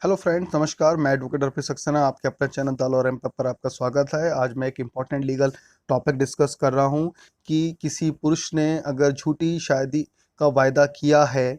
Hello friends, नमस्कार। मैं advocate अर्पित सक्सेना आपके अपने चैनल द लॉ रैंप पर आपका स्वागत है। आज मैं एक इम्पॉर्टेंट लीगल टॉपिक डिस्कस कर रहा हूं कि किसी पुरुष ने अगर झूठी शादी का वायदा किया है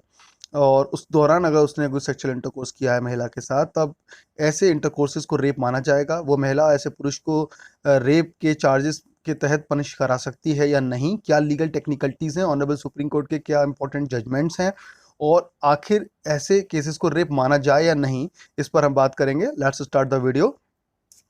और उस दौरान अगर उसने कोई सेक्सुअल इंटरकोर्स किया है महिला के साथ, तब ऐसे इंटरकोर्सेज को रेप माना जाएगा। वो महिला ऐसे पुरुष को रेप के चार्जेस के तहत पनिश करा सकती है या नहीं, क्या लीगल टेक्निकलिटीज़ हैं, ऑनरेबल सुप्रीम कोर्ट के क्या इंपॉर्टेंट जजमेंट्स हैं, और आखिर ऐसे केसेस को रेप माना जाए या नहीं, इस पर हम बात करेंगे। Let's start the video.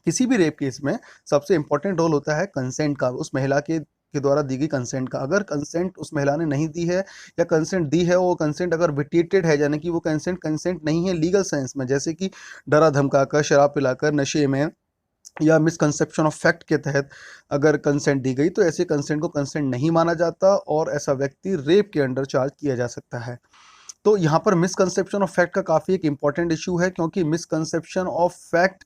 किसी भी रेप केस में सबसे इंपॉर्टेंट रोल होता है कंसेंट का, उस महिला के द्वारा दी गई कंसेंट का। अगर कंसेंट उस महिला ने नहीं दी है या कंसेंट दी है, वो कंसेंट अगर विटेटेड है, यानी कि वो कंसेंट कंसेंट नहीं है लीगल सेंस में, जैसे कि डरा धमकाकर, शराब पिलाकर, नशे में या मिसकंसेप्शन ऑफ फैक्ट के तहत अगर कंसेंट दी गई, तो ऐसे कंसेंट को कंसेंट नहीं माना जाता और ऐसा व्यक्ति रेप के अंडर चार्ज किया जा सकता है। तो यहाँ पर मिसकंसेप्शन ऑफ फैक्ट का काफ़ी एक इम्पॉर्टेंट इशू है, क्योंकि मिसकंसेप्शन ऑफ फैक्ट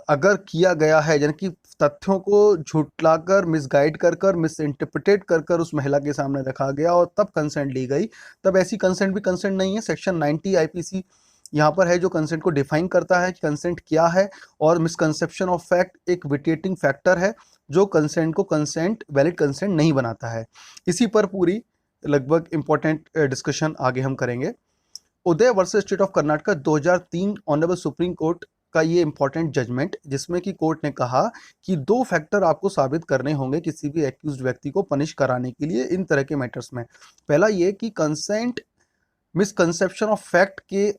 अगर किया गया है, यानी कि तथ्यों को झुटलाकर, मिसगाइड कर कर, मिस इंटरप्रिटेट कर कर उस महिला के सामने रखा गया और तब कंसेंट ली गई, तब ऐसी कंसेंट भी कंसेंट नहीं है। सेक्शन 90 आईपीसी यहाँ पर है जो कंसेंट को डिफाइन करता है कि कंसेंट क्या है, और मिसकंसेप्शन ऑफ फैक्ट एक विटेटिंग फैक्टर है जो कंसेंट को कंसेंट, वैलिड कंसेंट नहीं बनाता है। इसी पर पूरी लगभग इंपॉर्टेंट डिस्कशन आगे हम करेंगे। Uday versus state of Karnataka 2003 honourable supreme court का ये इंपॉर्टेंट जजमेंट, जिसमें कि कोर्ट ने कहा कि दो फैक्टर आपको साबित करने होंगे किसी भी एक्यूज्ड व्यक्ति को पनिश कराने के लिए इन तरह के मैटर्स में। पहला ये कि कंसेंट मिसकंसेप्शन ऑफ फैक्ट के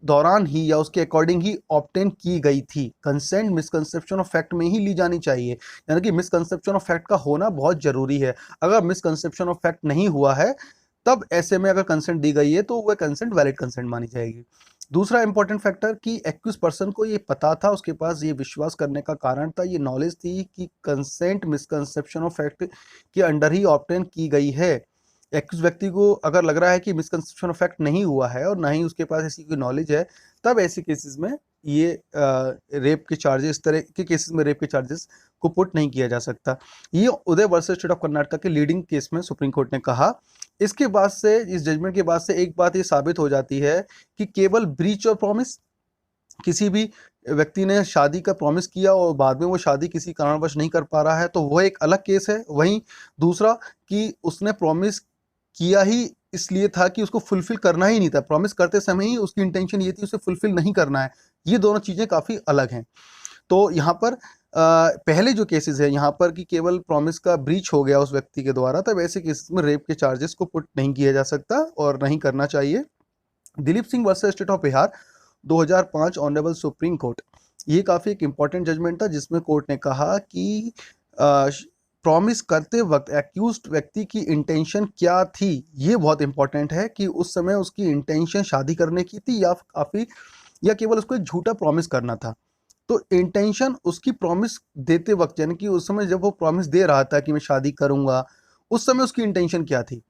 दौरान ही या उसके अकॉर्डिंग ही ऑब्टेन की गई थी। कंसेंट मिसकंसेप्शन ऑफ फैक्ट में ही ली जानी चाहिए, यानी कि मिसकंसेप्शन ऑफ फैक्ट का होना बहुत जरूरी है। अगर मिसकंसेप्शन ऑफ फैक्ट नहीं हुआ है, तब ऐसे में अगर कंसेंट दी गई है तो वह कंसेंट वैलिड कंसेंट मानी जाएगी। दूसरा इंपॉर्टेंट फैक्टर कि एक्यूज पर्सन को ये पता था, उसके पास ये विश्वास करने का कारण था, ये नॉलेज थी कि कंसेंट मिसकंसेप्शन ऑफ फैक्ट के अंडर ही ऑब्टेन की गई है। एक्यूज व्यक्ति को अगर लग रहा है कि मिसकंसेप्शन ऑफ फैक्ट नहीं हुआ है और ना ही उसके पास ऐसी कोई नॉलेज है, तब ऐसे केसेस में ये रेप के चार्जेस, इस तरह के केसेस में रेप के चार्जेस को पुट नहीं किया जा सकता। ये उदय वर्सेस स्टेट ऑफ कर्नाटक के लीडिंग केस में सुप्रीम कोर्ट ने कहा। इसके बाद से, इस जजमेंट के बाद से एक बात ये साबित हो जाती है कि केवल ब्रीच और प्रॉमिस, किसी भी व्यक्ति ने शादी का प्रॉमिस किया और बाद में वो शादी किसी कारणवश नहीं कर पा रहा है, तो वो एक अलग केस है। वहीं दूसरा कि उसने प्रॉमिस किया ही इसलिए था कि उसको फुलफिल करना ही नहीं था, प्रॉमिस करते समय ही उसकी इंटेंशन ये थी उसे फुलफिल नहीं करना है। ये दोनों चीज़ें काफ़ी अलग हैं। तो यहाँ पर पहले जो केसेस है यहाँ पर कि केवल प्रॉमिस का ब्रीच हो गया उस व्यक्ति के द्वारा, तब ऐसे केसेस में रेप के चार्जेस को पुट नहीं किया जा सकता और नहीं करना चाहिए। Dilip Singh versus state of Bihar 2005 honourable supreme court, ये काफ़ी एक इम्पॉर्टेंट जजमेंट था, जिसमें कोर्ट ने कहा कि प्रॉमिस करते वक्त एक्यूज्ड व्यक्ति की इंटेंशन क्या थी। ये बहुत इंपॉर्टेंट है कि उस समय उसकी इंटेंशन शादी करने की थी या केवल उसको एक झूठा प्रॉमिस करना था। तो इंटेंशन उसकी प्रॉमिस देते वक्त, यानी कि उस समय जब वो प्रॉमिस दे रहा था कि मैं शादी करूंगा, उस समय उसकी इंटेंशन क्या थी।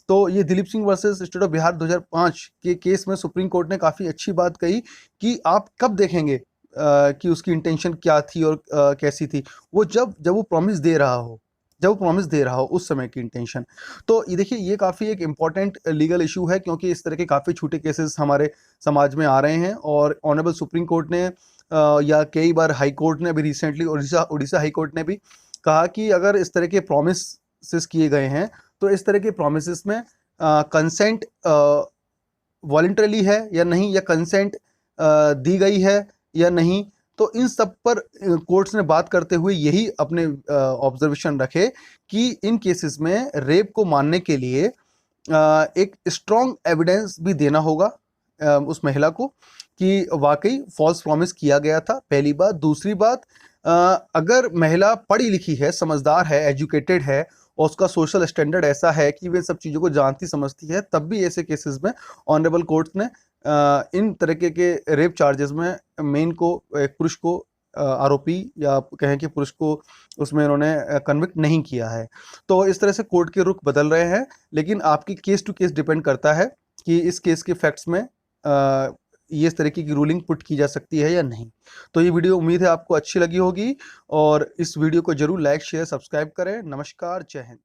तो ये Dilip Singh versus state of Bihar 2005 के केस में सुप्रीम कोर्ट ने काफ़ी अच्छी बात कही कि आप कब देखेंगे कि उसकी इंटेंशन क्या थी और कैसी थी। वो जब जब वो प्रॉमिस दे रहा हो, जब वो प्रॉमिस दे रहा हो उस समय की इंटेंशन। तो ये देखिए, ये काफ़ी एक इम्पॉर्टेंट लीगल इशू है, क्योंकि इस तरह के काफ़ी छोटे केसेस हमारे समाज में आ रहे हैं और ऑनरेबल सुप्रीम कोर्ट ने या कई बार हाई कोर्ट ने, अभी recently Orissa Orissa high court ने भी कहा कि अगर इस तरह के प्रोमिस किए गए हैं, तो इस तरह के प्रोमिस में कंसेंट वॉलंटरली है या नहीं, या कंसेंट दी गई है या नहीं। तो इन सब पर कोर्ट्स ने बात करते हुए यही अपने ऑब्जर्वेशन रखे कि इन केसेस में रेप को मानने के लिए एक स्ट्रॉन्ग एविडेंस भी देना होगा उस महिला को कि वाकई फॉल्स प्रॉमिस किया गया था, पहली बात। दूसरी बात, अगर महिला पढ़ी लिखी है, समझदार है, एजुकेटेड है और उसका सोशल स्टैंडर्ड ऐसा है कि वे सब चीज़ों को जानती समझती है, तब भी ऐसे केसेस में ऑनरेबल कोर्ट ने इन तरीके के रेप चार्जेस में मेन को, एक पुरुष को आरोपी, या कहें कि पुरुष को उसमें इन्होंने कन्विक्ट नहीं किया है। तो इस तरह से कोर्ट के रुख बदल रहे हैं, लेकिन आपकी केस टू केस डिपेंड करता है कि इस केस के फैक्ट्स में ये इस तरीके की रूलिंग पुट की जा सकती है या नहीं। तो ये वीडियो उम्मीद है आपको अच्छी लगी होगी, और इस वीडियो को जरूर लाइक शेयर सब्सक्राइब करें। नमस्कार, जय हिंद।